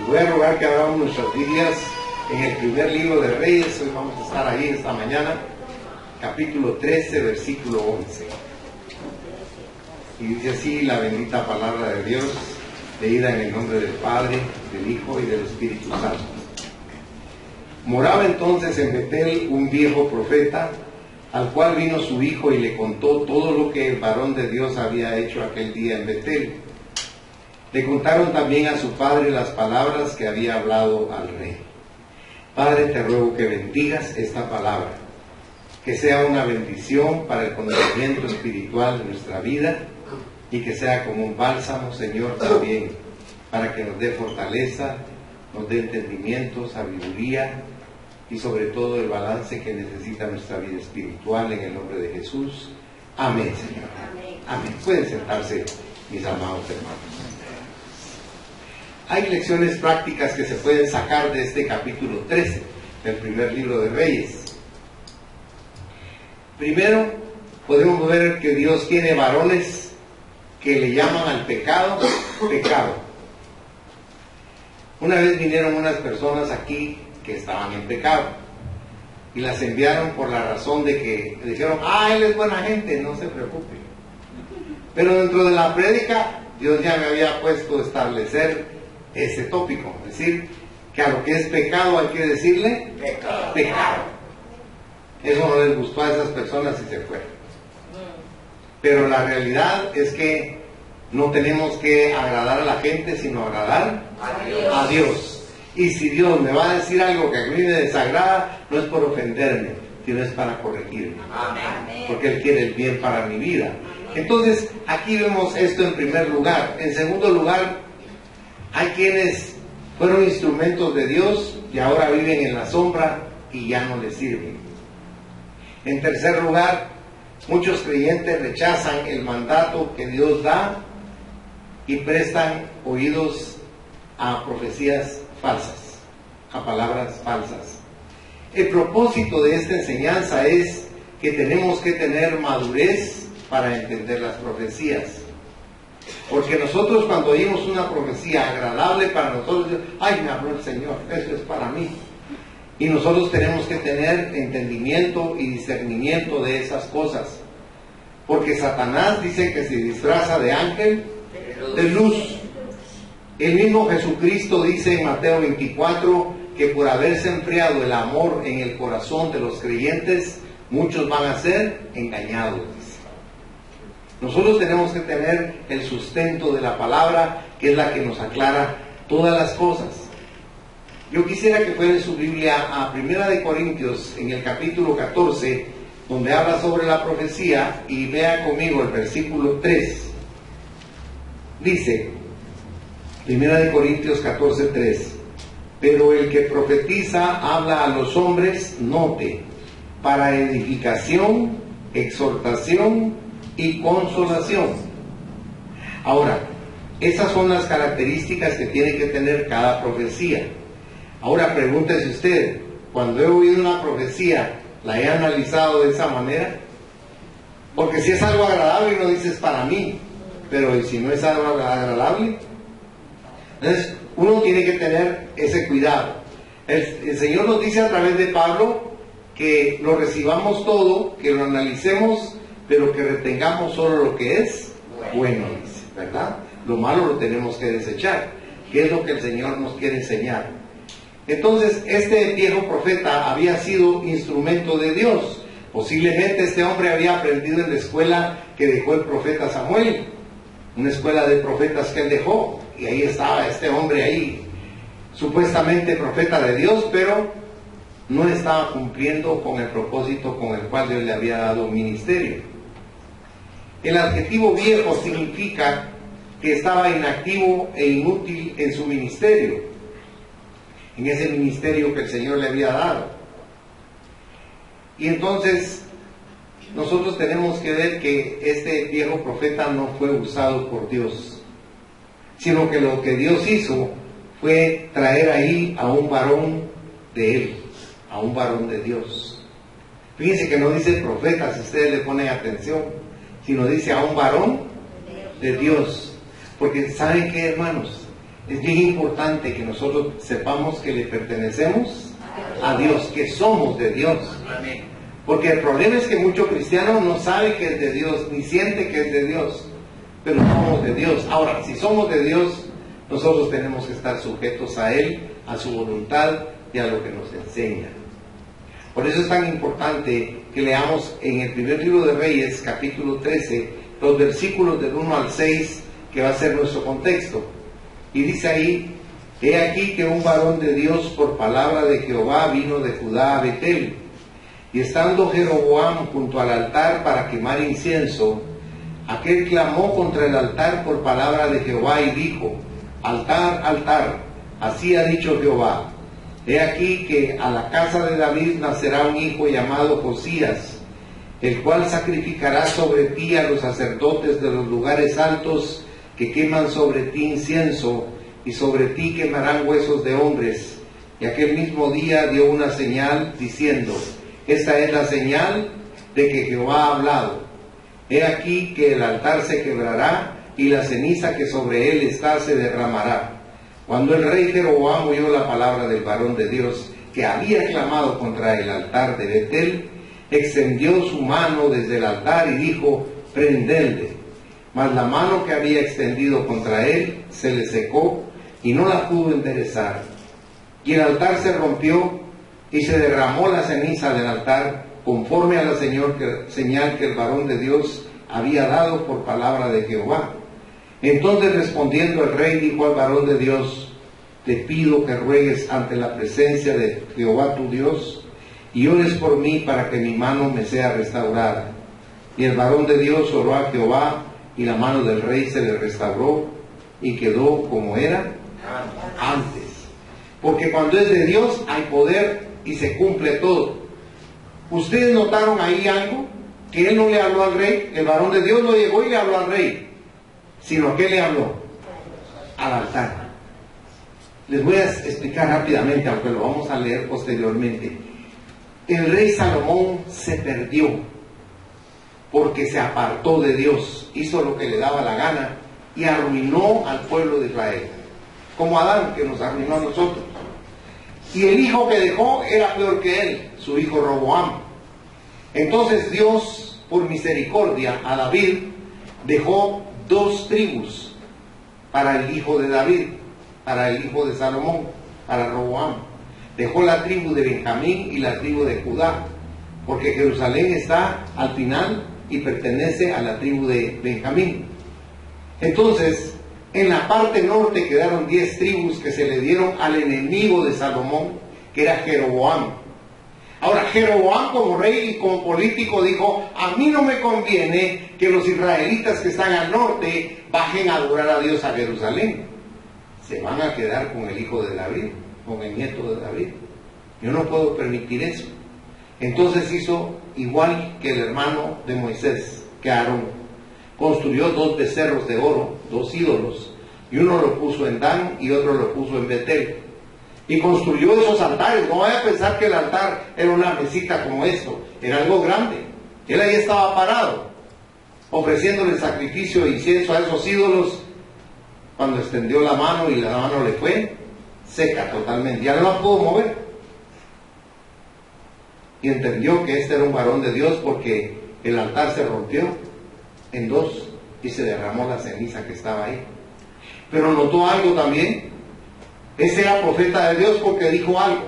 Voy a rogar que abramos nuestras Biblias en el primer libro de Reyes. Hoy vamos a estar ahí esta mañana, capítulo 13, versículo 11. Y dice así la bendita palabra de Dios, leída en el nombre del Padre, del Hijo y del Espíritu Santo. Moraba entonces en Betel un viejo profeta, al cual vino su hijo y le contó todo lo que el varón de Dios había hecho aquel día en Betel. Le contaron también a su padre las palabras que había hablado al rey. Padre, te ruego que bendigas esta palabra, que sea una bendición para el conocimiento espiritual de nuestra vida y que sea como un bálsamo, Señor, también para que nos dé fortaleza, nos dé entendimiento, sabiduría y sobre todo el balance que necesita nuestra vida espiritual, en el nombre de Jesús. Amén, Señor. Amén. Pueden sentarse, mis amados hermanos. Hay lecciones prácticas que se pueden sacar de este capítulo 13 del primer libro de Reyes. Primero, podemos ver que Dios tiene varones que le llaman al pecado, pecado. Una vez vinieron unas personas aquí que estaban en pecado y las enviaron por la razón de que dijeron: él es buena gente, no se preocupe. Pero dentro de la prédica, Dios ya me había puesto a establecer ese tópico, es decir, que a lo que es pecado hay que decirle pecado. Eso no les gustó a esas personas y se fueron. Pero la realidad es que no tenemos que agradar a la gente, sino agradar a Dios. Y si Dios me va a decir algo que a mí me desagrada, no es por ofenderme, sino es para corregirme. Porque Él quiere el bien para mi vida. Entonces, aquí vemos esto en primer lugar. En segundo lugar, hay quienes fueron instrumentos de Dios y ahora viven en la sombra y ya no les sirven. En tercer lugar, muchos creyentes rechazan el mandato que Dios da y prestan oídos a profecías falsas, a palabras falsas. El propósito de esta enseñanza es que tenemos que tener madurez para entender las profecías. Porque nosotros, cuando oímos una profecía agradable para nosotros, me habló el Señor, eso es para mí. Y nosotros tenemos que tener entendimiento y discernimiento de esas cosas. Porque Satanás dice que se disfraza de ángel de luz. El mismo Jesucristo dice en Mateo 24 que por haberse enfriado el amor en el corazón de los creyentes, muchos van a ser engañados. Nosotros tenemos que tener el sustento de la palabra, que es la que nos aclara todas las cosas. Yo quisiera que fuera en su Biblia a 1 Corintios, en el capítulo 14, donde habla sobre la profecía, y vea conmigo el versículo 3. Dice, 1 Corintios 14, 3: pero el que profetiza habla a los hombres, note, para edificación, exhortación y consolación. Ahora, esas son las características que tiene que tener cada profecía. Ahora pregúntese usted, cuando he oído una profecía, ¿la he analizado de esa manera? Porque si es algo agradable, uno dice es para mí, pero ¿y si no es algo agradable? Entonces, uno tiene que tener ese cuidado. El Señor nos dice a través de Pablo que lo recibamos todo, que lo analicemos, pero que retengamos solo lo que es bueno, dice, ¿verdad? Lo malo lo tenemos que desechar, que es lo que el Señor nos quiere enseñar. Entonces, este viejo profeta había sido instrumento de Dios. Posiblemente este hombre había aprendido en la escuela que dejó el profeta Samuel, una escuela de profetas que él dejó, y ahí estaba este hombre ahí, supuestamente profeta de Dios, pero no estaba cumpliendo con el propósito con el cual Dios le había dado un ministerio. El adjetivo viejo significa que estaba inactivo e inútil en su ministerio, en ese ministerio que el Señor le había dado. Y entonces nosotros tenemos que ver que este viejo profeta no fue usado por Dios, sino que lo que Dios hizo fue traer ahí a un varón de él, a un varón de Dios. Fíjense que no dice profeta, si ustedes le ponen atención, sino dice a un varón de Dios. Porque ¿saben qué, hermanos? Es bien importante que nosotros sepamos que le pertenecemos a Dios, que somos de Dios. Porque el problema es que muchos cristianos no saben que es de Dios, ni sienten que es de Dios, pero somos de Dios. Ahora, si somos de Dios, nosotros tenemos que estar sujetos a Él, a su voluntad y a lo que nos enseña. Por eso es tan importante que leamos en el primer libro de Reyes, capítulo 13, los versículos del 1 al 6, que va a ser nuestro contexto. Y dice ahí: he aquí que un varón de Dios por palabra de Jehová vino de Judá a Betel, y estando Jeroboam junto al altar para quemar incienso, aquel clamó contra el altar por palabra de Jehová y dijo: altar, altar, así ha dicho Jehová, he aquí que a la casa de David nacerá un hijo llamado Josías, el cual sacrificará sobre ti a los sacerdotes de los lugares altos que queman sobre ti incienso, y sobre ti quemarán huesos de hombres. Y aquel mismo día dio una señal diciendo: esta es la señal de que Jehová ha hablado. He aquí que el altar se quebrará y la ceniza que sobre él está se derramará. Cuando el rey Jeroboam oyó la palabra del varón de Dios que había clamado contra el altar de Betel, extendió su mano desde el altar y dijo: prendedle. Mas la mano que había extendido contra él se le secó y no la pudo enderezar. Y el altar se rompió y se derramó la ceniza del altar, conforme a la señal que el varón de Dios había dado por palabra de Jehová. Entonces, respondiendo el rey, dijo al varón de Dios: te pido que ruegues ante la presencia de Jehová tu Dios y ores por mí para que mi mano me sea restaurada. Y el varón de Dios oró a Jehová, y la mano del rey se le restauró y quedó como era antes. Porque cuando es de Dios hay poder y se cumple todo. ¿Ustedes notaron ahí algo? Que él no le habló al rey. El varón de Dios no llegó y le habló al rey, sino que le habló al altar. Les voy a explicar rápidamente, aunque lo vamos a leer posteriormente. El rey Salomón se perdió porque se apartó de Dios, hizo lo que le daba la gana y arruinó al pueblo de Israel, como Adán, que nos arruinó a nosotros. Y el hijo que dejó era peor que él, su hijo Roboam. Entonces Dios, por misericordia, a David dejó 2 tribus para el hijo de David, para el hijo de Salomón, para Roboam. Dejó la tribu de Benjamín y la tribu de Judá, porque Jerusalén está al final y pertenece a la tribu de Benjamín. Entonces, en la parte norte quedaron 10 tribus que se le dieron al enemigo de Salomón, que era Jeroboam. Ahora, Jeroboam como rey y como político dijo: a mí no me conviene que los israelitas que están al norte bajen a adorar a Dios a Jerusalén. Se van a quedar con el hijo de David, con el nieto de David. Yo no puedo permitir eso. Entonces hizo igual que el hermano de Moisés, que Aarón. Construyó 2 becerros de oro, 2 ídolos, y uno lo puso en Dan y otro lo puso en Betel. Y construyó esos altares. No vaya a pensar que el altar era una mesita como esto, era algo grande. Él ahí estaba parado, ofreciéndole sacrificio e incienso a esos ídolos, cuando extendió la mano y la mano le fue seca totalmente, ya no la pudo mover. Y entendió que este era un varón de Dios, porque el altar se rompió en 2 y se derramó la ceniza que estaba ahí. Pero notó algo también. Ese era profeta de Dios porque dijo algo.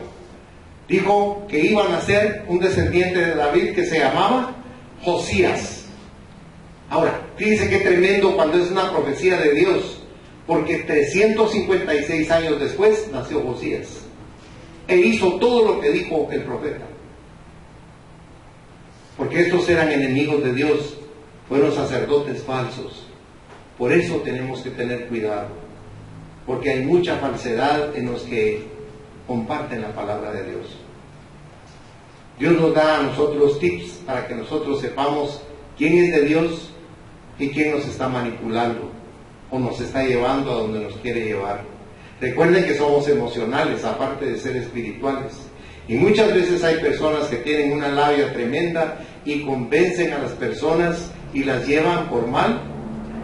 Dijo que iba a nacer un descendiente de David que se llamaba Josías. Ahora, fíjense qué tremendo cuando es una profecía de Dios, porque 356 años después nació Josías e hizo todo lo que dijo el profeta. Porque estos eran enemigos de Dios, fueron sacerdotes falsos. Por eso tenemos que tener cuidado, porque hay mucha falsedad en los que comparten la palabra de Dios. Dios nos da a nosotros tips para que nosotros sepamos quién es de Dios y quién nos está manipulando o nos está llevando a donde nos quiere llevar. Recuerden que somos emocionales, aparte de ser espirituales. Y muchas veces hay personas que tienen una labia tremenda y convencen a las personas y las llevan por mal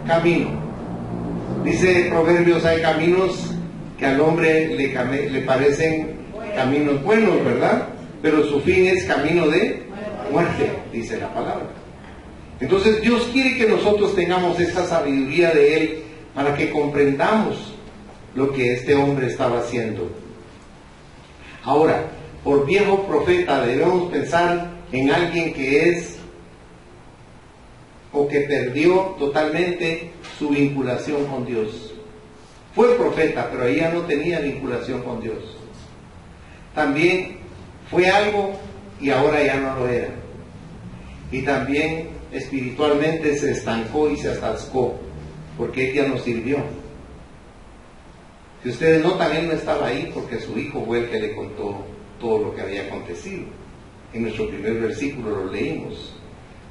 camino. Dice Proverbios: hay caminos que al hombre le parecen caminos buenos, ¿verdad? Pero su fin es camino de muerte, dice la palabra. Entonces Dios quiere que nosotros tengamos esta sabiduría de Él para que comprendamos lo que este hombre estaba haciendo. Ahora, por viejo profeta debemos pensar en alguien que es o que perdió totalmente su vinculación con Dios. Fue profeta, pero ella no tenía vinculación con Dios. También fue algo y ahora ya no lo era. Y también espiritualmente se estancó y se atascó, porque ella no sirvió. Si ustedes notan, él no estaba ahí porque su hijo fue el que le contó todo lo que había acontecido. En nuestro primer versículo lo leímos.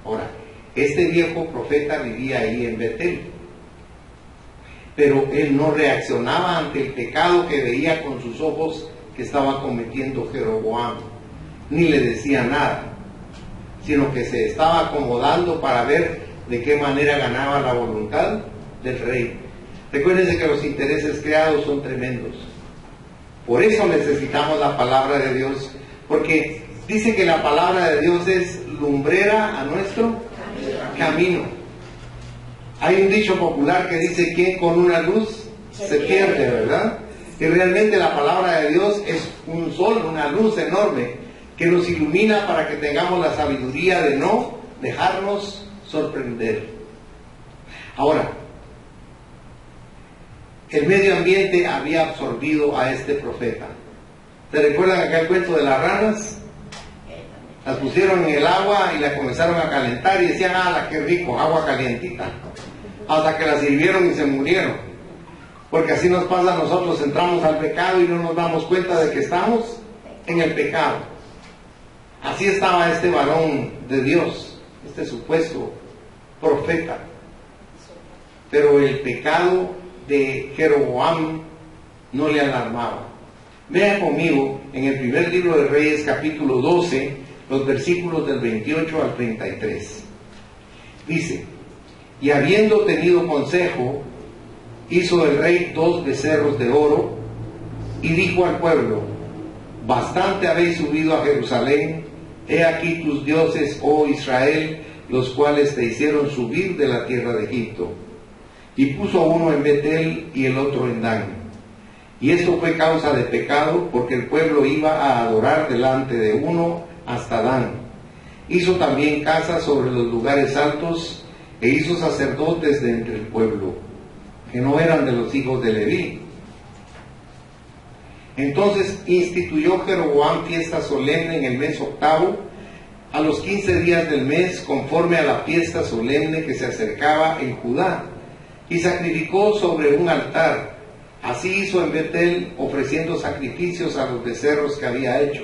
Ahora, este viejo profeta vivía ahí en Betel, pero él no reaccionaba ante el pecado que veía con sus ojos que estaba cometiendo Jeroboam, ni le decía nada, sino que se estaba acomodando para ver de qué manera ganaba la voluntad del rey. Recuérdense que los intereses creados son tremendos. Por eso necesitamos la palabra de Dios, porque dice que la palabra de Dios es lumbrera a nuestro camino. Hay un dicho popular que dice: quien con una luz se pierde, ¿verdad? Y realmente la palabra de Dios es un sol, una luz enorme que nos ilumina para que tengamos la sabiduría de no dejarnos sorprender. Ahora, el medio ambiente había absorbido a este profeta. ¿Se recuerdan aquel cuento de las ranas? Las pusieron en el agua y la comenzaron a calentar y decían: ¡ah, qué rico! Agua calientita. Hasta que la sirvieron y se murieron. Porque así nos pasa a nosotros, entramos al pecado y no nos damos cuenta de que estamos en el pecado. Así estaba este varón de Dios, este supuesto profeta. Pero el pecado de Jeroboam no le alarmaba. Vean conmigo en el primer libro de Reyes, capítulo 12, los versículos del 28 al 33. Dice: y habiendo tenido consejo, hizo el rey 2 becerros de oro, y dijo al pueblo: bastante habéis subido a Jerusalén, he aquí tus dioses, oh Israel, los cuales te hicieron subir de la tierra de Egipto. Y puso uno en Betel y el otro en Dan. Y esto fue causa de pecado, porque el pueblo iba a adorar delante de uno hasta Dan. Hizo también casas sobre los lugares altos, e hizo sacerdotes de entre el pueblo, que no eran de los hijos de Leví. Entonces instituyó Jeroboam fiesta solemne en el mes octavo, a los 15 días del mes, conforme a la fiesta solemne que se acercaba en Judá, y sacrificó sobre un altar. Así hizo en Betel, ofreciendo sacrificios a los becerros que había hecho.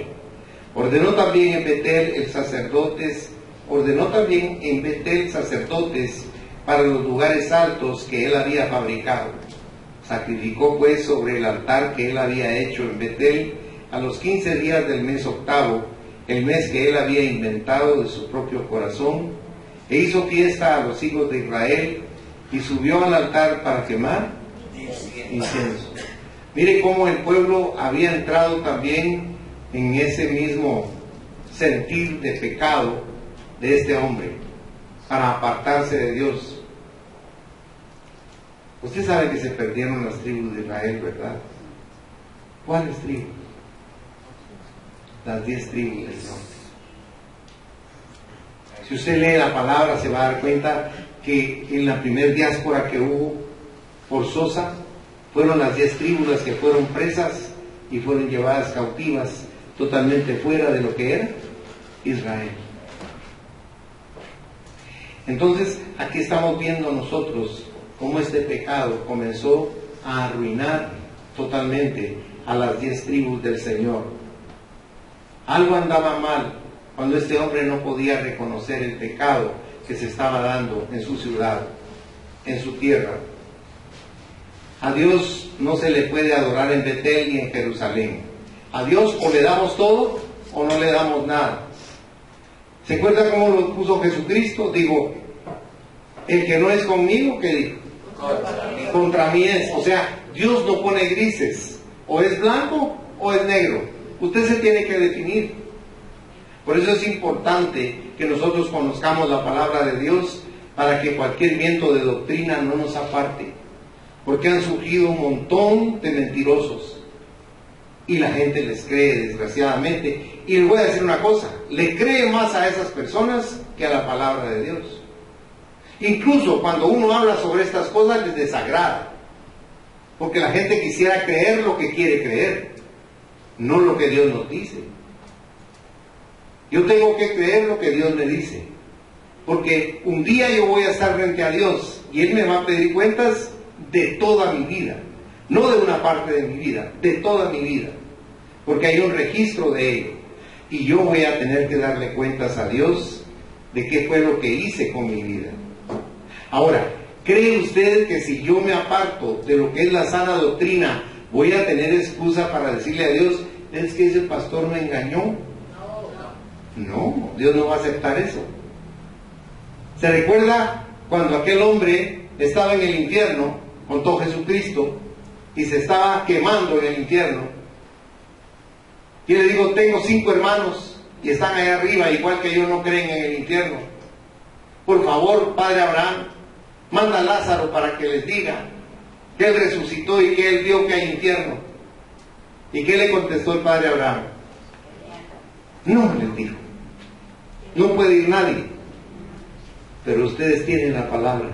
Ordenó también en Betel sacerdotes para los lugares altos que él había fabricado. Sacrificó pues sobre el altar que él había hecho en Betel a los 15 días del mes octavo, el mes que él había inventado de su propio corazón, e hizo fiesta a los hijos de Israel, y subió al altar para quemar incienso. Mire cómo el pueblo había entrado también en ese mismo sentir de pecado de este hombre, para apartarse de Dios. Usted sabe que se perdieron las tribus de Israel, ¿verdad? ¿Cuáles tribus? Las 10 tribus del norte. Si usted lee la palabra, se va a dar cuenta que en la primer diáspora que hubo forzosa, fueron las 10 tribus las que fueron presas y fueron llevadas cautivas totalmente fuera de lo que era Israel. Entonces, aquí estamos viendo nosotros cómo este pecado comenzó a arruinar totalmente a las 10 tribus del Señor. Algo andaba mal cuando este hombre no podía reconocer el pecado que se estaba dando en su ciudad, en su tierra. A Dios no se le puede adorar en Betel ni en Jerusalén. A Dios o le damos todo o no le damos nada. ¿Se acuerda cómo lo puso Jesucristo? Digo, el que no es conmigo, ¿qué dijo? Contra mí es. O sea, Dios no pone grises, o es blanco o es negro. Usted se tiene que definir. Por eso es importante que nosotros conozcamos la palabra de Dios, para que cualquier viento de doctrina no nos aparte, porque han surgido un montón de mentirosos y la gente les cree, desgraciadamente. Y les voy a decir una cosa, le cree más a esas personas que a la palabra de Dios. Incluso cuando uno habla sobre estas cosas les desagrada, porque la gente quisiera creer lo que quiere creer, no lo que Dios nos dice. Yo tengo que creer lo que Dios me dice, porque un día yo voy a estar frente a Dios y Él me va a pedir cuentas de toda mi vida, no de una parte de mi vida, de toda mi vida, porque hay un registro de ello, y yo voy a tener que darle cuentas a Dios de qué fue lo que hice con mi vida. Ahora, ¿cree usted que si yo me aparto de lo que es la sana doctrina, voy a tener excusa para decirle a Dios, es que ese pastor me engañó? No, Dios no va a aceptar eso. ¿Se recuerda cuando aquel hombre estaba en el infierno, contó Jesucristo, y se estaba quemando en el infierno? Y le digo, tengo 5 hermanos y están allá arriba, igual que yo, no creen en el infierno. Por favor, Padre Abraham, manda a Lázaro para que les diga que Él resucitó y que Él vio que hay infierno. ¿Y qué le contestó el Padre Abraham? No, les dijo, no puede ir nadie, pero ustedes tienen la palabra.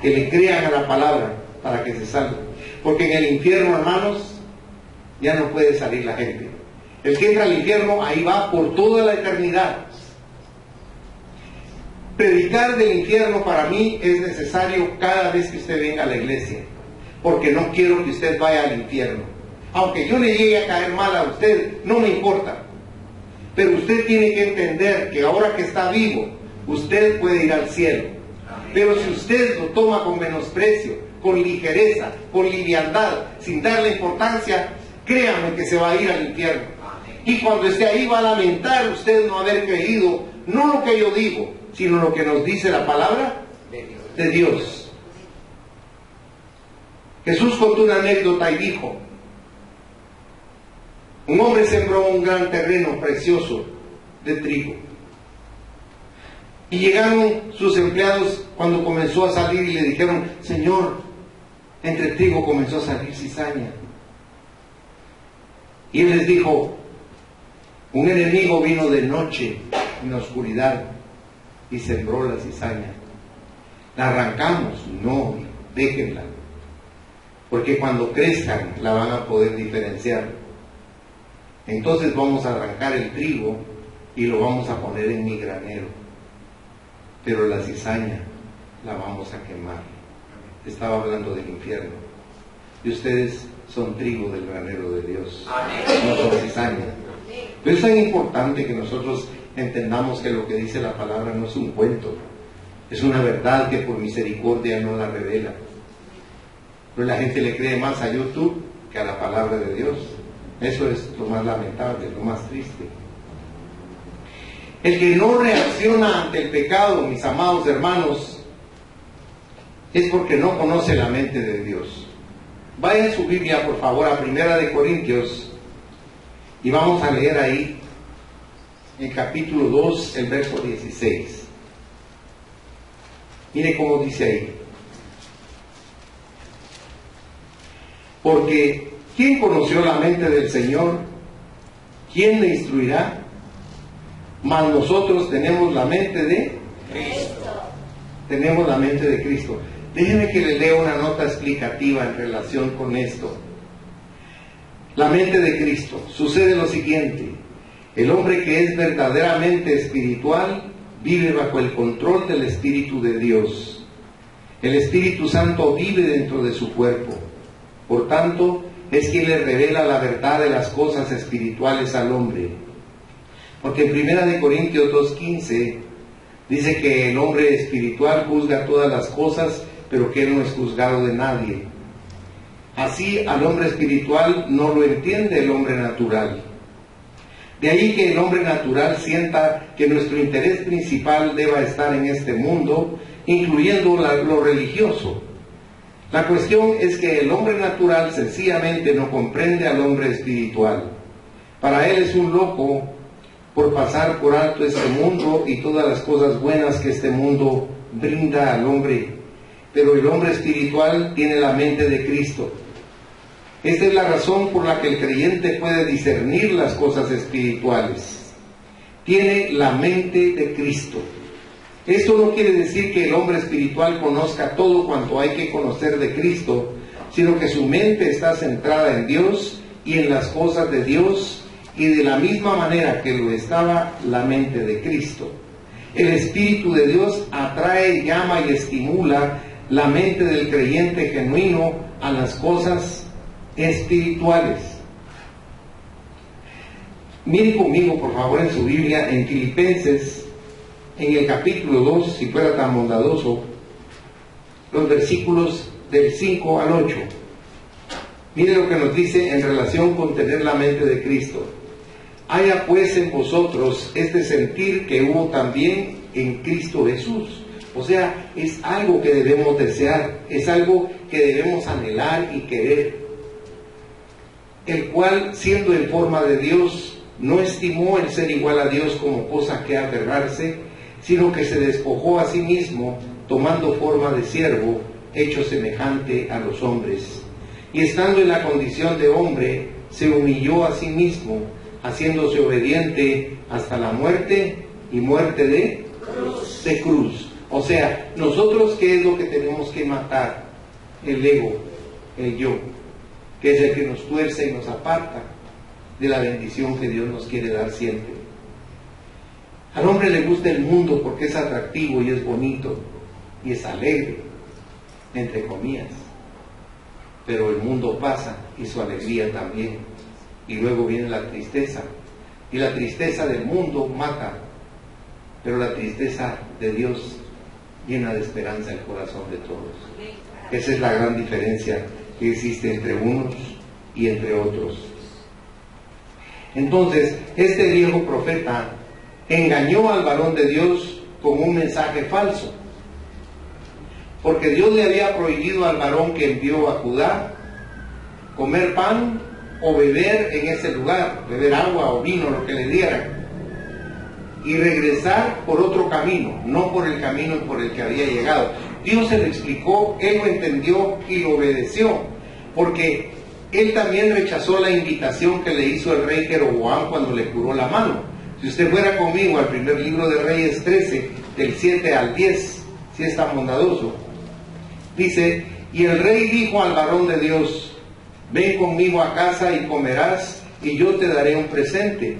Que le crean a la palabra para que se salven, porque en el infierno, hermanos, ya no puede salir la gente. El que entra al infierno, ahí va por toda la eternidad. Predicar del infierno para mí es necesario cada vez que usted venga a la iglesia, porque no quiero que usted vaya al infierno. Aunque yo le llegue a caer mal a usted, no me importa, pero usted tiene que entender que ahora que está vivo, usted puede ir al cielo. Pero si usted lo toma con menosprecio, con ligereza, con liviandad, sin darle importancia, créame que se va a ir al infierno. Y cuando esté ahí va a lamentar usted no haber creído, no lo que yo digo, sino lo que nos dice la palabra de Dios. Jesús contó una anécdota y dijo, un hombre sembró un gran terreno precioso de trigo. Y llegaron sus empleados cuando comenzó a salir y le dijeron, Señor, entre el trigo comenzó a salir cizaña. Y él les dijo, un enemigo vino de noche en la oscuridad y sembró la cizaña. ¿La arrancamos? No, déjenla, porque cuando crezcan la van a poder diferenciar. Entonces vamos a arrancar el trigo y lo vamos a poner en mi granero, pero la cizaña la vamos a quemar. Estaba hablando del infierno, y ustedes son trigo del granero de Dios. No son cizaña. Pero es tan importante que nosotros entendamos que lo que dice la palabra no es un cuento, es una verdad que por misericordia no la revela. Pero la gente le cree más a YouTube que a la palabra de Dios. Eso es lo más lamentable, lo más triste. El que no reacciona ante el pecado, mis amados hermanos, es porque no conoce la mente de Dios. Vaya su Biblia, por favor, a 1 Corintios, y vamos a leer ahí, en capítulo 2, el verso 16. Mire cómo dice ahí. Porque, ¿quién conoció la mente del Señor? ¿Quién le instruirá? Mas nosotros tenemos la mente de Cristo. Tenemos la mente de Cristo. Déjenme que le lea una nota explicativa en relación con esto. La mente de Cristo. Sucede lo siguiente. El hombre que es verdaderamente espiritual vive bajo el control del Espíritu de Dios. El Espíritu Santo vive dentro de su cuerpo. Por tanto, es quien le revela la verdad de las cosas espirituales al hombre. Porque en 1 Corintios 2:15 dice que el hombre espiritual juzga todas las cosas, pero que él no es juzgado de nadie. Así al hombre espiritual no lo entiende el hombre natural. De ahí que el hombre natural sienta que nuestro interés principal deba estar en este mundo, incluyendo lo religioso. La cuestión es que el hombre natural sencillamente no comprende al hombre espiritual. Para él es un loco por pasar por alto este mundo y todas las cosas buenas que este mundo brinda al hombre. Pero el hombre espiritual tiene la mente de Cristo. Esta es la razón por la que el creyente puede discernir las cosas espirituales. Tiene la mente de Cristo. Esto no quiere decir que el hombre espiritual conozca todo cuanto hay que conocer de Cristo, sino que su mente está centrada en Dios y en las cosas de Dios, y de la misma manera que lo estaba la mente de Cristo. El Espíritu de Dios atrae, llama y estimula la mente del creyente genuino a las cosas espirituales. Miren conmigo, por favor, en su Biblia, en Filipenses, en el capítulo 2, si fuera tan bondadoso, los versículos del 5 al 8. Miren lo que nos dice en relación con tener la mente de Cristo. Haya pues en vosotros este sentir que hubo también en Cristo Jesús. O sea, es algo que debemos desear, es algo que debemos anhelar y querer. El cual, siendo en forma de Dios, no estimó el ser igual a Dios como cosa que aferrarse, sino que se despojó a sí mismo, tomando forma de siervo, hecho semejante a los hombres. Y estando en la condición de hombre, se humilló a sí mismo, haciéndose obediente hasta la muerte, y muerte de cruz. O sea, nosotros, ¿qué es lo que tenemos que matar? El ego, el yo, que es el que nos tuerce y nos aparta de la bendición que Dios nos quiere dar siempre. Al hombre le gusta el mundo porque es atractivo y es bonito y es alegre, entre comillas. Pero el mundo pasa y su alegría también. Y luego viene la tristeza. Y la tristeza del mundo mata, pero la tristeza de Dios llena de esperanza el corazón de todos. Esa es la gran diferencia que existe entre unos y entre otros. Entonces, este viejo profeta engañó al varón de Dios con un mensaje falso, porque Dios le había prohibido al varón que envió a Judá comer pan o beber en ese lugar, beber agua o vino, lo que le dieran, y regresar por otro camino, no por el camino por el que había llegado. Dios se lo explicó, él lo entendió y lo obedeció, porque él también rechazó la invitación que le hizo el rey Jeroboam cuando le curó la mano. Si usted fuera conmigo al primer libro de Reyes 13, del 7 al 10, si es tan bondadoso, dice: y el rey dijo al varón de Dios: ven conmigo a casa y comerás, y yo te daré un presente.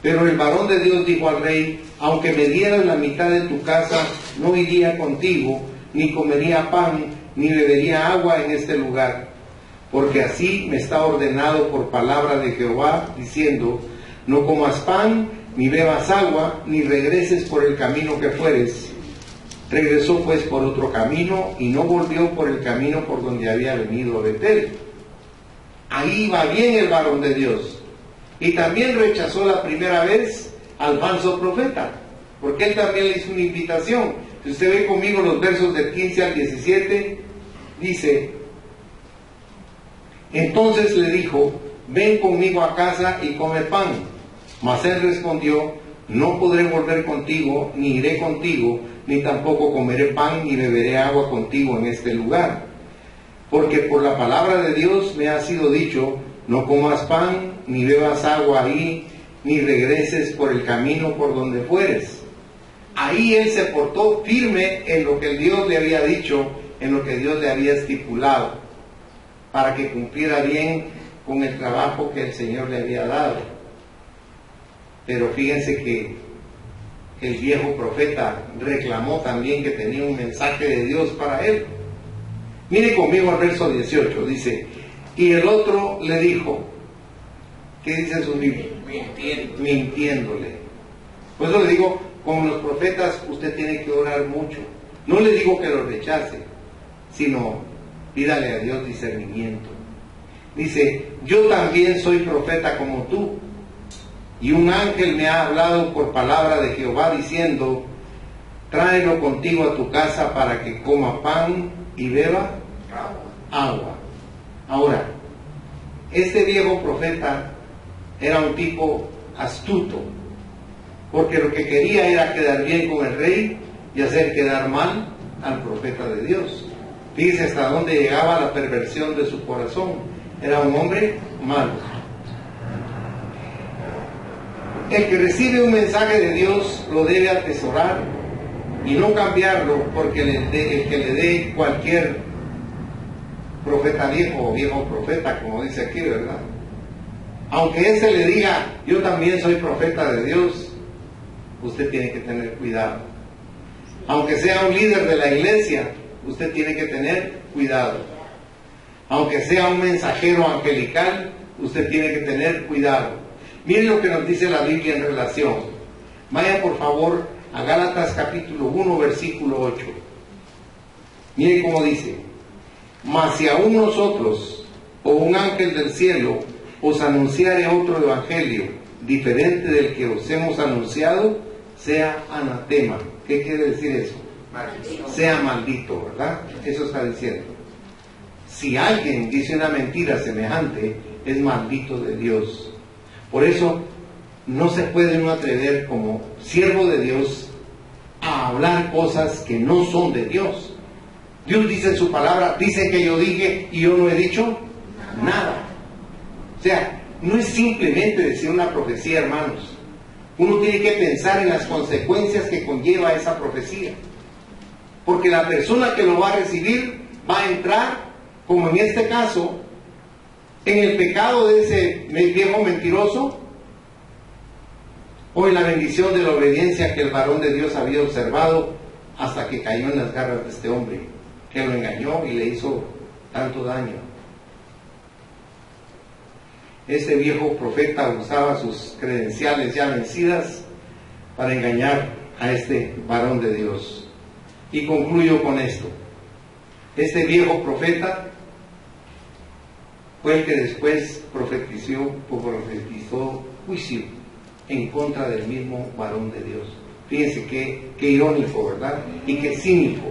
Pero el varón de Dios dijo al rey: aunque me dieras la mitad de tu casa, no iría contigo, ni comería pan, ni bebería agua en este lugar. Porque así me está ordenado por palabra de Jehová, diciendo: no comas pan, ni bebas agua, ni regreses por el camino que fueres. Regresó pues por otro camino, y no volvió por el camino por donde había venido a Betel. Ahí va bien el varón de Dios. Y también rechazó la primera vez al falso profeta, porque él también le hizo una invitación. Si usted ve conmigo los versos del 15 al 17, dice: entonces le dijo: ven conmigo a casa y come pan. Mas él respondió: no podré volver contigo, ni iré contigo, ni tampoco comeré pan, ni beberé agua contigo en este lugar. Porque por la palabra de Dios me ha sido dicho: no comas pan, ni bebas agua ahí, ni regreses por el camino por donde fueres. Ahí él se portó firme en lo que Dios le había dicho, en lo que Dios le había estipulado, para que cumpliera bien con el trabajo que el Señor le había dado. Pero fíjense que el viejo profeta reclamó también que tenía un mensaje de Dios para él. Mire conmigo al verso 18, dice: y el otro le dijo, ¿qué dice su libro? Mintiéndole. Por eso le digo, como los profetas, usted tiene que orar mucho. No le digo que lo rechace, sino pídale a Dios discernimiento. Dice: yo también soy profeta como tú, y un ángel me ha hablado por palabra de Jehová diciendo: tráelo contigo a tu casa para que coma pan y beba Agua. Ahora, este viejo profeta era un tipo astuto, porque lo que quería era quedar bien con el rey y hacer quedar mal al profeta de Dios. Fíjese hasta dónde llegaba la perversión de su corazón. Era un hombre malo. El que recibe un mensaje de Dios lo debe atesorar y no cambiarlo porque el que le dé cualquier profeta viejo o viejo profeta, como dice aquí, ¿verdad? Aunque ese le diga, yo también soy profeta de Dios, usted tiene que tener cuidado. Aunque sea un líder de la iglesia, usted tiene que tener cuidado. Aunque sea un mensajero angelical, usted tiene que tener cuidado. Miren lo que nos dice la Biblia en relación. Vaya por favor a Gálatas capítulo 1, versículo 8. Miren cómo dice: mas si aún nosotros o un ángel del cielo os anunciare otro evangelio diferente del que os hemos anunciado, sea anatema. ¿Qué quiere decir eso? Maldito. Sea maldito, ¿verdad? Eso está diciendo. Si alguien dice una mentira semejante, es maldito de Dios. Por eso no se puede uno atrever como siervo de Dios a hablar cosas que no son de Dios. Dios dice en su palabra, dice que yo dije y yo no he dicho nada. O sea, no es simplemente decir una profecía, hermanos. Uno tiene que pensar en las consecuencias que conlleva esa profecía. Porque la persona que lo va a recibir va a entrar, como en este caso, en el pecado de ese viejo mentiroso, o en la bendición de la obediencia que el varón de Dios había observado hasta que cayó en las garras de este hombre, que lo engañó y le hizo tanto daño. Este viejo profeta usaba sus credenciales ya vencidas para engañar a este varón de Dios. Y concluyo con esto. Este viejo profeta fue el que después profetizó juicio en contra del mismo varón de Dios. Fíjense qué irónico, ¿verdad? Y qué cínico.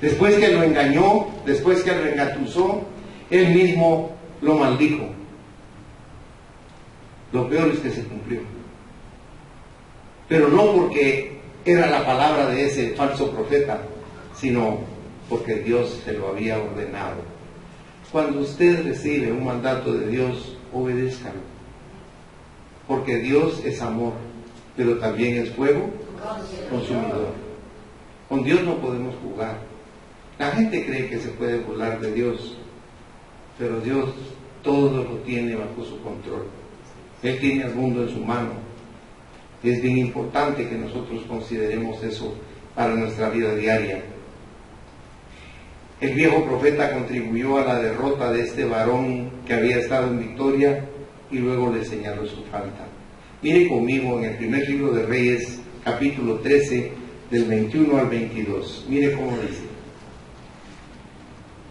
Después que lo engañó, después que lo engatusó, él mismo lo maldijo. Lo peor es que se cumplió. Pero no porque era la palabra de ese falso profeta, sino porque Dios se lo había ordenado. Cuando usted recibe un mandato de Dios, obedézcalo. Porque Dios es amor, pero también es fuego consumidor. Con Dios no podemos jugar. La gente cree que se puede burlar de Dios, pero Dios todo lo tiene bajo su control. Él tiene el mundo en su mano. Y es bien importante que nosotros consideremos eso para nuestra vida diaria. El viejo profeta contribuyó a la derrota de este varón que había estado en victoria y luego le señaló su falta. Mire conmigo en el primer libro de Reyes, capítulo 13, del 21 al 22. Mire cómo dice: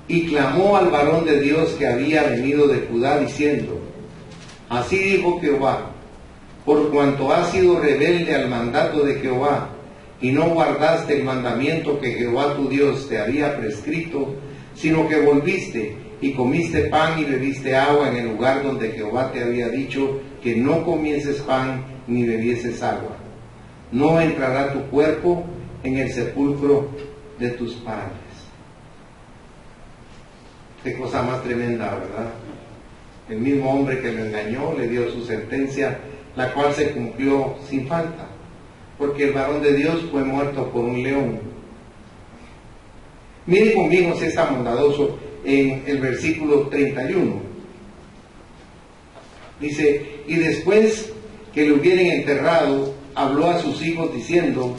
y clamó al varón de Dios que había venido de Judá diciendo: así dijo Jehová, por cuanto has sido rebelde al mandato de Jehová y no guardaste el mandamiento que Jehová tu Dios te había prescrito, sino que volviste y comiste pan y bebiste agua en el lugar donde Jehová te había dicho que no comieses pan ni bebieses agua, no entrará tu cuerpo en el sepulcro de tus padres. Qué cosa más tremenda, ¿verdad? El mismo hombre que lo engañó le dio su sentencia, la cual se cumplió sin falta, porque el varón de Dios fue muerto por un león. Miren conmigo si está bondadoso en el versículo 31. Dice: y después que lo hubieren enterrado, habló a sus hijos diciendo: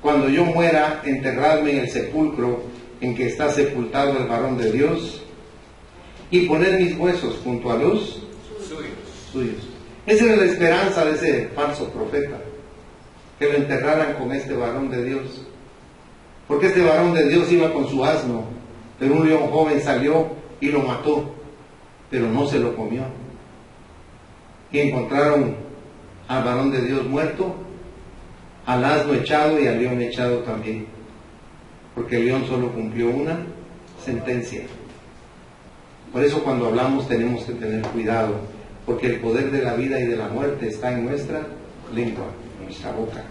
cuando yo muera, enterradme en el sepulcro en que está sepultado el varón de Dios, y poner mis huesos junto a los suyos. Esa era la esperanza de ese falso profeta, que lo enterraran con este varón de Dios. Porque este varón de Dios iba con su asno, pero un león joven salió y lo mató, pero no se lo comió. Y encontraron al varón de Dios muerto, al asno echado y al león echado también, porque el león solo cumplió una sentencia. Por eso cuando hablamos tenemos que tener cuidado, porque el poder de la vida y de la muerte está en nuestra lengua, en nuestra boca.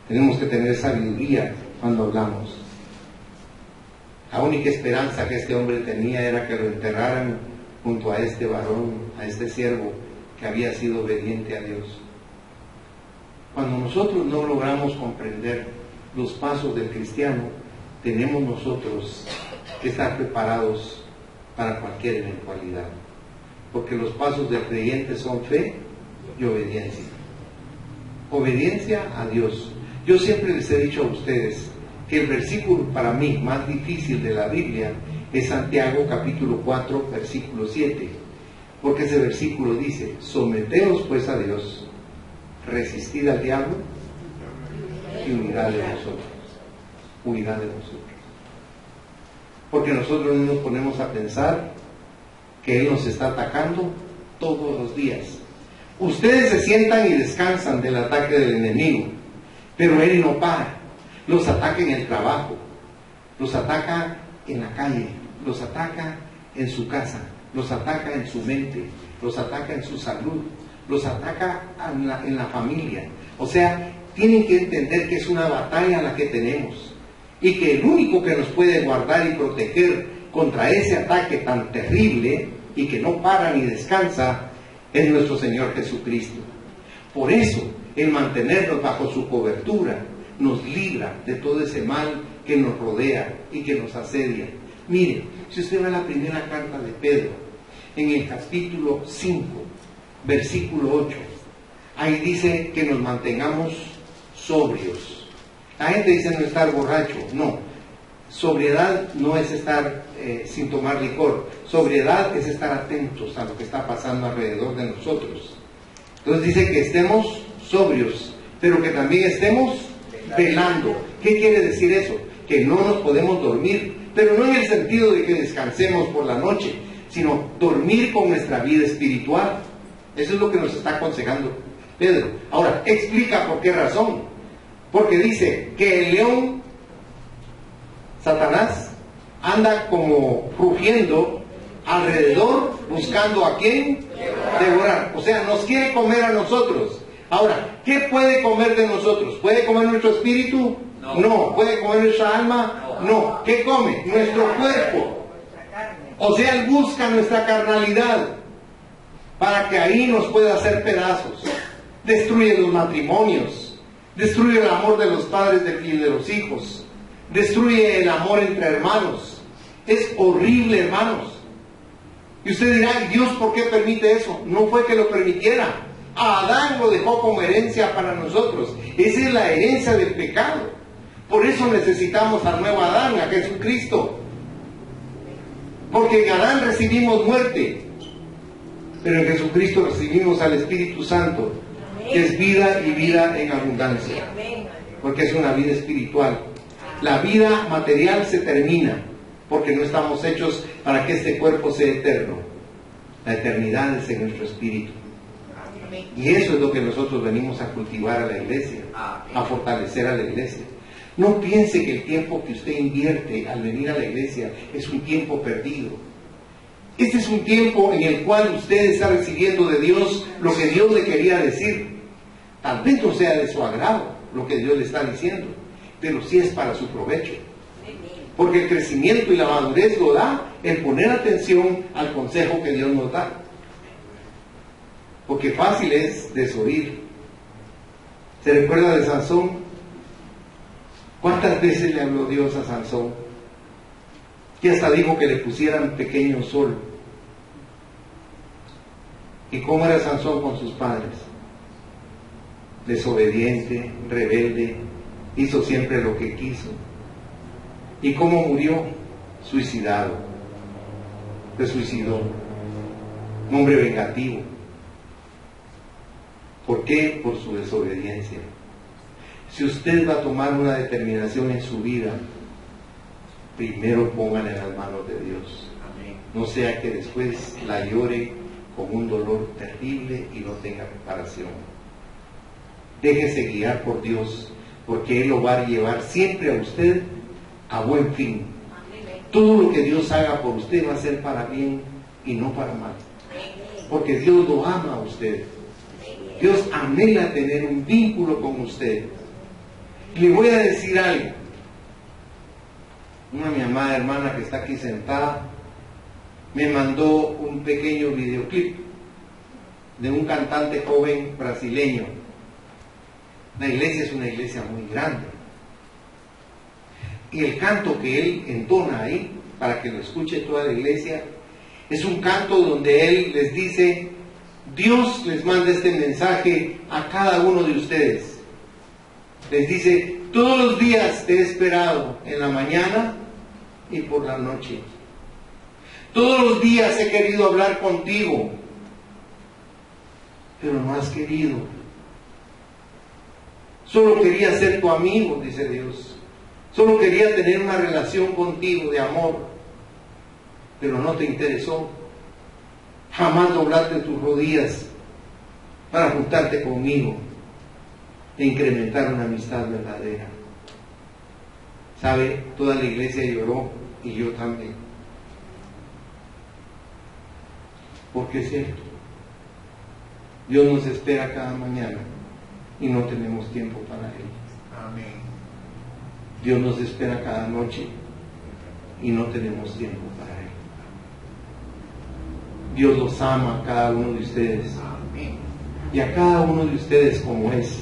Tenemos que tener sabiduría cuando hablamos. La única esperanza que este hombre tenía era que lo enterraran junto a este varón, a este siervo que había sido obediente a Dios. Cuando nosotros no logramos comprender los pasos del cristiano, tenemos nosotros que estar preparados para cualquier eventualidad, porque los pasos del creyente son fe y obediencia. Obediencia a Dios. Yo siempre les he dicho a ustedes que el versículo para mí más difícil de la Biblia es Santiago capítulo 4 versículo 7, porque ese versículo dice: someteos pues a Dios, resistid al diablo y huirá de vosotros. Huirá de vosotros. Porque nosotros no nos ponemos a pensar que Él nos está atacando todos los días. Ustedes se sientan y descansan del ataque del enemigo, pero Él no para. Los ataca en el trabajo, los ataca en la calle, los ataca en su casa, los ataca en su mente, los ataca en su salud, los ataca en la familia. O sea, tienen que entender que es una batalla la que tenemos y que el único que nos puede guardar y proteger contra ese ataque tan terrible y que no para ni descansa es nuestro Señor Jesucristo. Por eso, el mantenernos bajo su cobertura nos libra de todo ese mal que nos rodea y que nos asedia. Miren, si usted va a la primera carta de Pedro, en el capítulo 5, versículo 8, ahí dice que nos mantengamos sobrios. La gente dice no estar borracho, no. Sobriedad no es estar sin tomar licor. Sobriedad es estar atentos a lo que está pasando alrededor de nosotros. Entonces dice que estemos sobrios, pero que también estemos velando. ¿Qué quiere decir eso? Que no nos podemos dormir, pero no en el sentido de que descansemos por la noche, sino dormir con nuestra vida espiritual. Eso es lo que nos está aconsejando Pedro. Ahora, explica por qué razón. Porque dice que el león, Satanás, anda como rugiendo alrededor buscando a quién devorar. O sea, nos quiere comer a nosotros. Ahora, ¿qué puede comer de nosotros? ¿Puede comer nuestro espíritu? No. ¿Puede comer nuestra alma? No. ¿Qué come? Nuestro cuerpo. O sea, Él busca nuestra carnalidad para que ahí nos pueda hacer pedazos. Destruye los matrimonios, destruye el amor de los padres y de los hijos, destruye el amor entre hermanos. Es horrible, hermanos. Y usted dirá, ¿Dios por qué permite eso? No fue que lo permitiera. A Adán lo dejó como herencia para nosotros. Esa es la herencia del pecado. Por eso necesitamos al nuevo Adán, a Jesucristo. Porque en Adán recibimos muerte, pero en Jesucristo recibimos al Espíritu Santo, que es vida y vida en abundancia. Porque es una vida espiritual. La vida material se termina, porque no estamos hechos para que este cuerpo sea eterno. La eternidad es en nuestro espíritu. Y eso es lo que nosotros venimos a cultivar a la iglesia, a fortalecer a la iglesia. No piense que el tiempo que usted invierte al venir a la iglesia es un tiempo perdido. Este es un tiempo en el cual usted está recibiendo de Dios lo que Dios le quería decir. Tal vez no sea de su agrado lo que Dios le está diciendo, pero sí es para su provecho. Porque el crecimiento y la madurez lo da el poner atención al consejo que Dios nos da. Porque fácil es desoír. ¿Se recuerda de Sansón? ¿Cuántas veces le habló Dios a Sansón? Que hasta dijo que le pusieran pequeño sol. ¿Y cómo era Sansón con sus padres? Desobediente, rebelde, hizo siempre lo que quiso. ¿Y cómo murió? Suicidado. Se suicidó. Un hombre vengativo. ¿Por qué? Por su desobediencia. Si usted va a tomar una determinación en su vida, primero póngala en las manos de Dios. No sea que después la llore con un dolor terrible y no tenga reparación. Déjese guiar por Dios, porque Él lo va a llevar siempre a usted a buen fin. Todo lo que Dios haga por usted va a ser para bien y no para mal. Porque Dios lo ama a usted. Dios anhela tener un vínculo con usted. Y le voy a decir algo. Una mi amada hermana que está aquí sentada me mandó un pequeño videoclip de un cantante joven brasileño. La iglesia es una iglesia muy grande. Y el canto que él entona ahí, para que lo escuche toda la iglesia, es un canto donde él les dice: Dios les manda este mensaje a cada uno de ustedes. Les dice: todos los días te he esperado en la mañana y por la noche. Todos los días he querido hablar contigo, pero no has querido. Solo quería ser tu amigo, dice Dios. Solo quería tener una relación contigo de amor, pero no te interesó. Jamás doblaste tus rodillas para juntarte conmigo e incrementar una amistad verdadera. ¿Sabe? Toda la iglesia lloró y yo también. Porque es cierto. Dios nos espera cada mañana y no tenemos tiempo para Él. Amén. Dios nos espera cada noche y no tenemos tiempo para Él. Dios los ama a cada uno de ustedes. Amén. Y a cada uno de ustedes como es.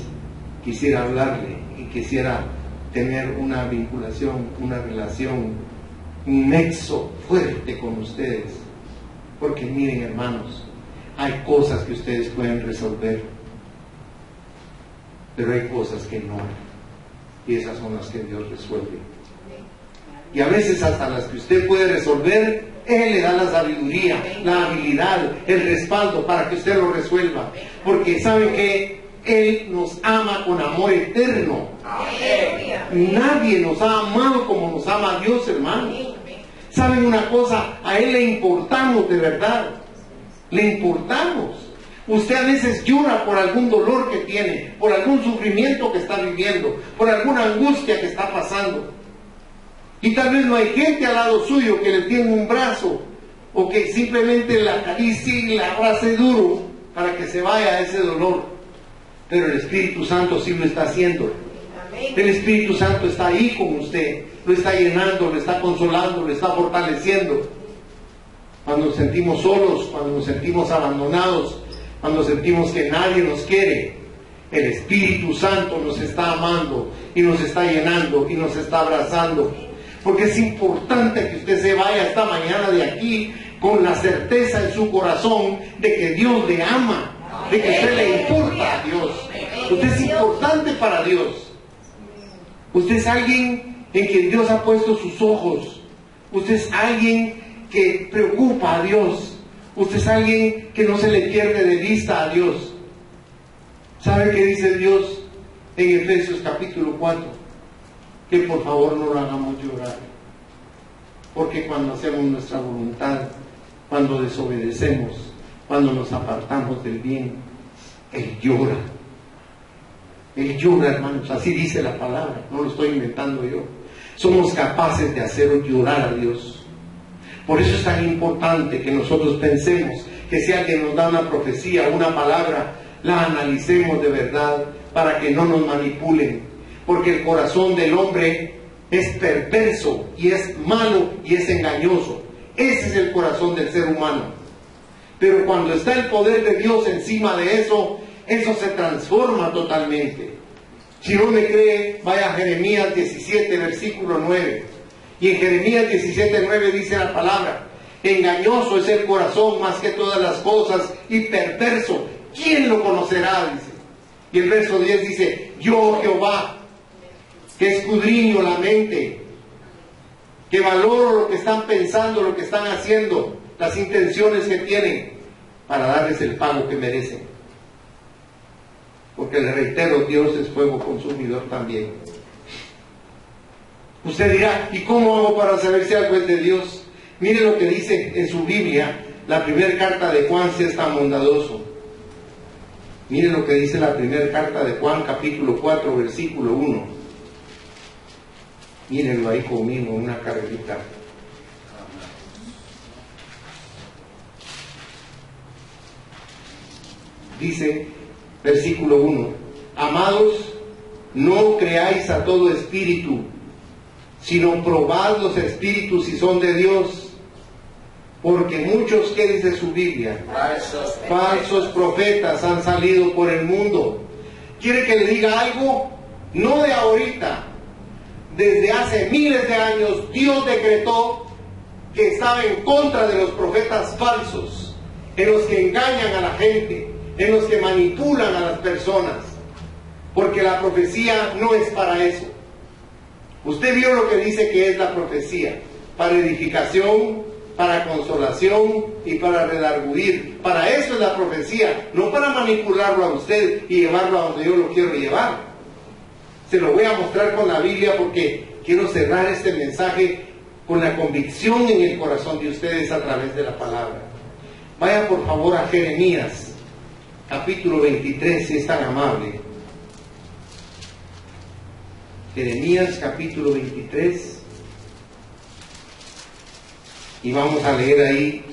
Quisiera hablarle y quisiera tener una vinculación, una relación, un nexo fuerte con ustedes. Porque miren, hermanos, hay cosas que ustedes pueden resolver, pero hay cosas que no. Y esas son las que Dios resuelve. Y a veces hasta las que usted puede resolver, Él le da la sabiduría, la habilidad, el respaldo para que usted lo resuelva. Porque sabe que Él nos ama con amor eterno. Nadie nos ha amado como nos ama Dios, hermano. ¿Saben una cosa? A Él le importamos de verdad. Le importamos. Usted a veces llora por algún dolor que tiene, por algún sufrimiento que está viviendo, por alguna angustia que está pasando. Y tal vez no hay gente al lado suyo que le tiene un brazo o que simplemente la acaricie y la abrace duro para que se vaya ese dolor. Pero el Espíritu Santo sí lo está haciendo. El Espíritu Santo está ahí con usted, lo está llenando, lo está consolando, lo está fortaleciendo. Cuando nos sentimos solos, cuando nos sentimos abandonados, cuando sentimos que nadie nos quiere, el Espíritu Santo nos está amando y nos está llenando y nos está abrazando. Porque es importante que usted se vaya esta mañana de aquí con la certeza en su corazón de que Dios le ama, de que a usted le importa a Dios. Usted es importante para Dios. Usted es alguien en quien Dios ha puesto sus ojos. Usted es alguien que preocupa a Dios. Usted es alguien que no se le pierde de vista a Dios. ¿Sabe qué dice Dios en Efesios capítulo 4? Que por favor no lo hagamos llorar. Porque cuando hacemos nuestra voluntad, cuando desobedecemos, cuando nos apartamos del bien, Él llora. Él llora, hermanos, así dice la palabra, no lo estoy inventando yo. Somos capaces de hacer llorar a Dios. Por eso es tan importante que nosotros pensemos que si alguien nos da una profecía, una palabra, la analicemos de verdad para que no nos manipulen. Porque el corazón del hombre es perverso y es malo y es engañoso. Ese es el corazón del ser humano. Pero cuando está el poder de Dios encima de eso, eso se transforma totalmente. Si no me cree, vaya a Jeremías 17, versículo 9. Y en Jeremías 17, 9 dice la palabra: engañoso es el corazón más que todas las cosas y perverso. ¿Quién lo conocerá? Dice. Y el verso 10 dice: yo, Jehová, que escudriño la mente, que valoro lo que están pensando, lo que están haciendo, las intenciones que tienen, para darles el pago que merecen. Porque les reitero, Dios es fuego consumidor también. Usted dirá: ¿y cómo hago para saber si algo es de Dios? Mire lo que dice en su Biblia, la primera carta de Juan, si es tan bondadoso. Mire lo que dice la primera carta de Juan, capítulo 4, versículo 1. Mírenlo ahí conmigo, una carrerita. dice, versículo 1, amados, no creáis a todo espíritu, sino probad los espíritus si son de Dios, porque muchos, ¿qué dice su Biblia? Falsos profetas han salido por el mundo. ¿Quiere que le diga algo? No de ahorita. Desde hace miles de años Dios decretó que estaba en contra de los profetas falsos, en los que engañan a la gente, en los que manipulan a las personas, porque la profecía no es para eso. Usted vio lo que dice que es la profecía: para edificación, para consolación y para redarguir. Para eso es la profecía, no para manipularlo a usted y llevarlo a donde yo lo quiero llevar. Se lo voy a mostrar con la Biblia porque quiero cerrar este mensaje con la convicción en el corazón de ustedes a través de la palabra. Vaya por favor a Jeremías, capítulo 23, si es tan amable. Jeremías, capítulo 23. Y vamos a leer ahí.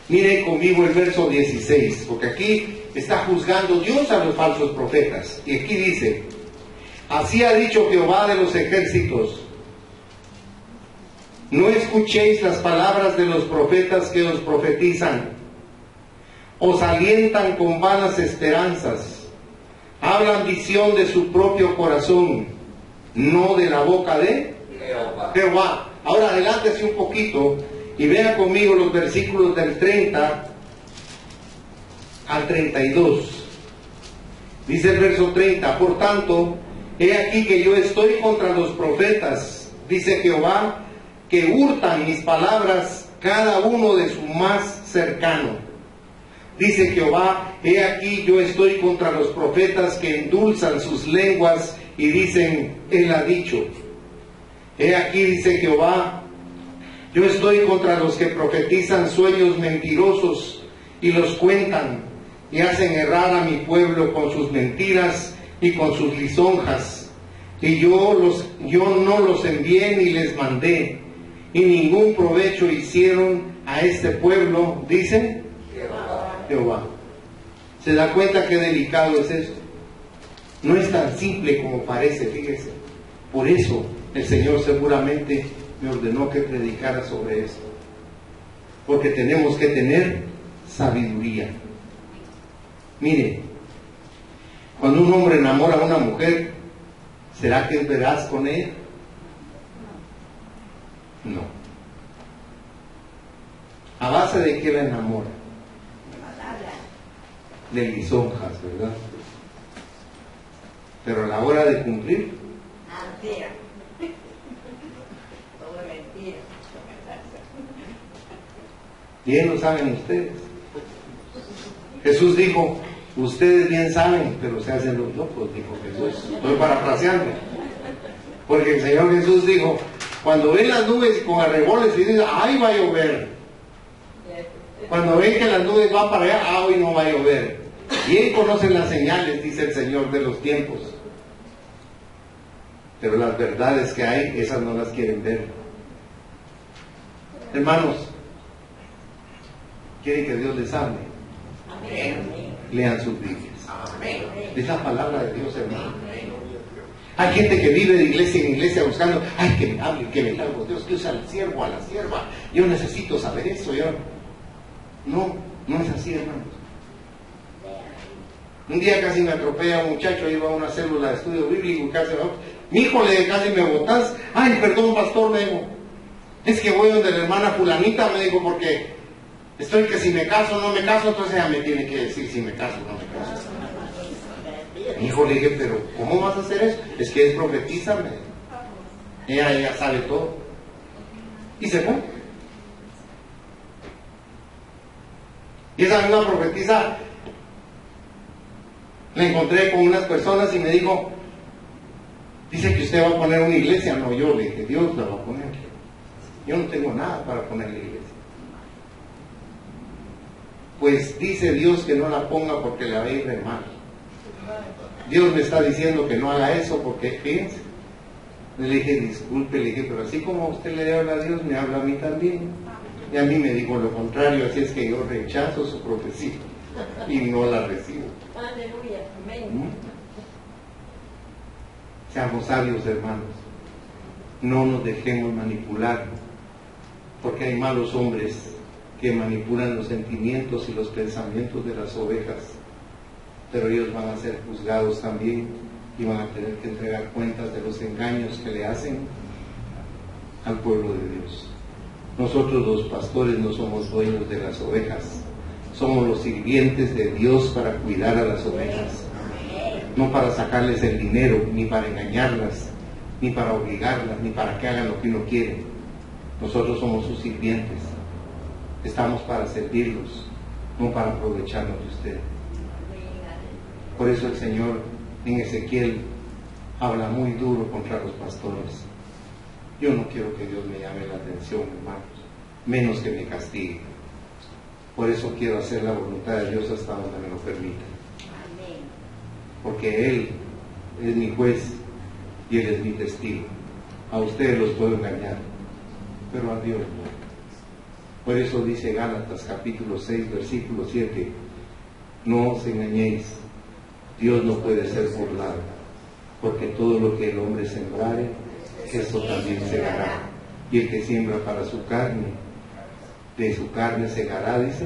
Miren conmigo el verso 16, porque aquí está juzgando Dios a los falsos profetas. Y aquí dice: así ha dicho Jehová de los ejércitos, no escuchéis las palabras de los profetas que os profetizan, os alientan con vanas esperanzas, hablan visión de su propio corazón, no de la boca de Jehová. Ahora adelántese un poquito y vea conmigo los versículos del 30 al 32. Dice el verso 30: por tanto, he aquí que yo estoy contra los profetas, dice Jehová, que hurtan mis palabras cada uno de su más cercano. Dice Jehová, he aquí yo estoy contra los profetas que endulzan sus lenguas y dicen, él ha dicho. He aquí, dice Jehová, yo estoy contra los que profetizan sueños mentirosos y los cuentan y hacen errar a mi pueblo con sus mentiras y con sus lisonjas. Y yo no los envié ni les mandé, y ningún provecho hicieron a este pueblo, dice Jehová. ¿Se da cuenta qué delicado es esto? No es tan simple como parece, fíjese. Por eso el Señor seguramente me ordenó que predicara sobre esto, porque tenemos que tener sabiduría. Mire, cuando un hombre enamora a una mujer, ¿será que es veraz con ella? No. ¿A base de qué la enamora? De lisonjas, ¿verdad? Pero a la hora de cumplir, mentira. Todo mentira. bien lo saben ustedes. Jesús dijo, ustedes bien saben, pero se hacen los locos, dijo Jesús. Estoy parafraseando. Porque el Señor Jesús dijo, cuando ven las nubes con arreboles y dicen, ¡ay, va a llover! Cuando ven que las nubes van para allá, ¡ah, hoy no va a llover! Bien conocen las señales, dice el Señor, de los tiempos. Pero las verdades que hay, esas no las quieren ver. Hermanos, ¿quieren que Dios les hable? Amén. Lean sus Biblias. Amén. Es la palabra de Dios, hermano. Hay gente que vive de iglesia en iglesia buscando, ay, que me hable, que me hable, Dios, que usa al siervo, a la sierva. Yo necesito saber eso. No es así, hermanos. Un día casi me atropella un muchacho, iba a una célula de estudio bíblico y casi mi hijo casi me botas. Ay, perdón, pastor, me dijo, es que voy donde la hermana fulanita, me dijo, porque estoy que si me caso o no me caso, entonces ella me tiene que decir si me caso o no me caso. Mi hijo le dije, pero ¿cómo vas a hacer eso? Es que es profetisa, me dijo. Ella sabe todo. Y se fue. Y esa misma profetisa la encontré con unas personas y me dijo, dice que usted va a poner una iglesia. No, yo le dije, Dios la va a poner. Yo no tengo nada para poner la iglesia. Pues dice Dios que no la ponga porque le va a ir de mal. Dios me está diciendo que no haga eso porque, fíjense, le dije, disculpe, le dije, pero así como a usted le habla a Dios, me habla a mí también. Y a mí me dijo lo contrario, así es que yo rechazo su profecía. y no la recibo. Aleluya. Amén. Seamos sabios, hermanos. No nos dejemos manipular, porque hay malos hombres que manipulan los sentimientos y los pensamientos de las ovejas, pero ellos van a ser juzgados también y van a tener que entregar cuentas de los engaños que le hacen al pueblo de Dios. Nosotros los pastores no somos dueños de las ovejas, somos los sirvientes de Dios para cuidar a las ovejas, no para sacarles el dinero, ni para engañarlas, ni para obligarlas, ni para que hagan lo que uno quiere. Nosotros somos sus sirvientes, estamos para servirlos, no para aprovecharnos de ustedes. Por eso el Señor en Ezequiel habla muy duro contra los pastores. Yo no quiero que Dios me llame la atención, hermanos, menos que me castigue. Por eso quiero hacer la voluntad de Dios hasta donde me lo permita. Porque Él es mi juez y Él es mi testigo. A ustedes los puedo engañar, pero a Dios no. Por eso dice Gálatas capítulo 6, versículo 7, no os engañéis, Dios no puede ser burlado, porque todo lo que el hombre sembrare, eso también segará. Y el que siembra para su carne, de su carne segará, dice,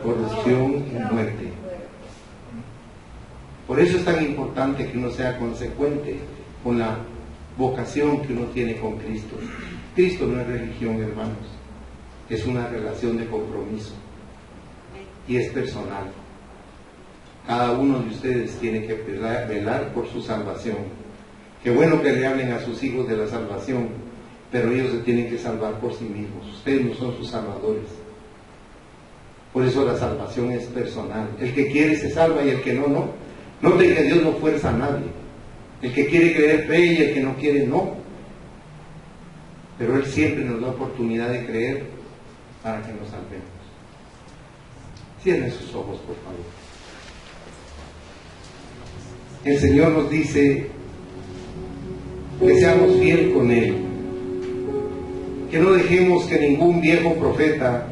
corrupción y muerte. Por eso es tan importante que uno sea consecuente con la vocación que uno tiene con Cristo. Cristo no es religión, hermanos, es una relación de compromiso y es personal. Cada uno de ustedes tiene que velar por su salvación. Qué bueno que le hablen a sus hijos de la salvación, pero ellos se tienen que salvar por sí mismos. Ustedes no son sus salvadores. Por eso la salvación es personal. El que quiere se salva y el que no, no. Noten que Dios no fuerza a nadie. El que quiere creer cree y el que no quiere no. Pero Él siempre nos da oportunidad de creer para que nos salvemos. Cierren sus ojos, por favor. El Señor nos dice que seamos fieles con Él, que no dejemos que ningún viejo profeta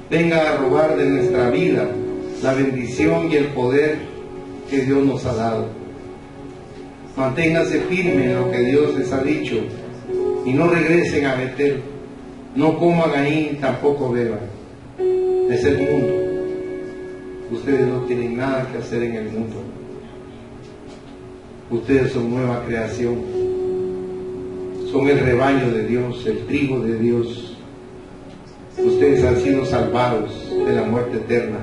venga a robar de nuestra vida la bendición y el poder que Dios nos ha dado. Manténganse firmes en lo que Dios les ha dicho y no regresen a Betel, no coman ahí, tampoco beban. Es el mundo. Ustedes no tienen nada que hacer en el mundo. Ustedes son nueva creación, son el rebaño de Dios, el trigo de Dios. Ustedes han sido salvados de la muerte eterna,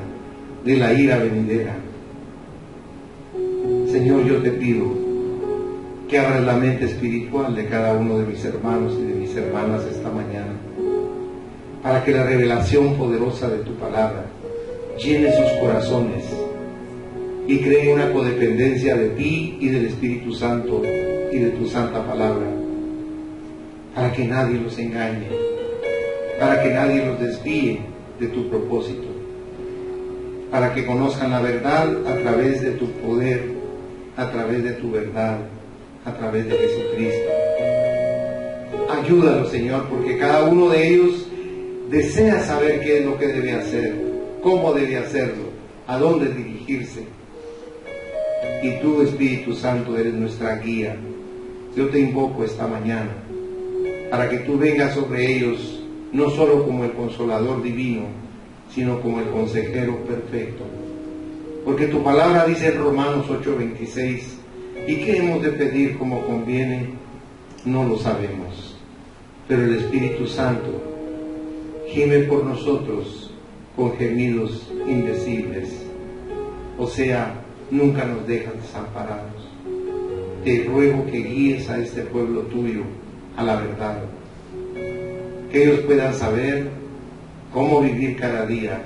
de la ira venidera. Señor, yo te pido que abras la mente espiritual de cada uno de mis hermanos y de mis hermanas esta mañana, para que la revelación poderosa de tu palabra llene sus corazones y creen una codependencia de ti y del Espíritu Santo y de tu santa palabra, para que nadie los engañe, para que nadie los desvíe de tu propósito, para que conozcan la verdad a través de tu poder, a través de tu verdad, a través de Jesucristo. Ayúdalos, Señor, porque cada uno de ellos desea saber qué es lo que debe hacer, cómo debe hacerlo, a dónde dirigirse. Y tú, Espíritu Santo, eres nuestra guía. Yo te invoco esta mañana para que tú vengas sobre ellos, no solo como el Consolador divino, sino como el Consejero perfecto. Porque tu palabra dice en Romanos 8:26, ¿y qué hemos de pedir como conviene? No lo sabemos. Pero el Espíritu Santo gime por nosotros con gemidos indecibles. O sea, nunca nos dejas desamparados. Te ruego que guíes a este pueblo tuyo a la verdad, que ellos puedan saber cómo vivir cada día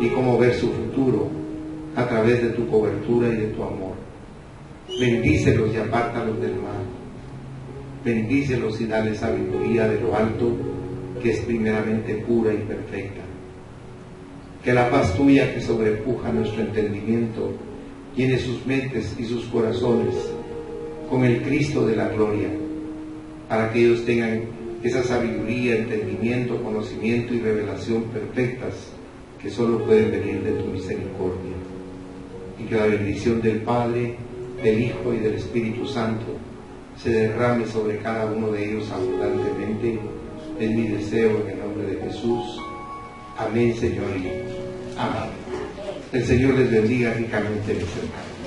y cómo ver su futuro a través de tu cobertura y de tu amor. Bendícelos y apártalos del mal. Bendícelos y dale sabiduría de lo alto, que es primeramente pura y perfecta. Que la paz tuya que sobrepuja nuestro entendimiento llene sus mentes y sus corazones con el Cristo de la gloria, para que ellos tengan esa sabiduría, entendimiento, conocimiento y revelación perfectas que solo pueden venir de tu misericordia. Y que la bendición del Padre, del Hijo y del Espíritu Santo se derrame sobre cada uno de ellos abundantemente. Es mi deseo en el nombre de Jesús. Amén, Señor. Y amén. El Señor les bendiga ricamente, mis hermanos.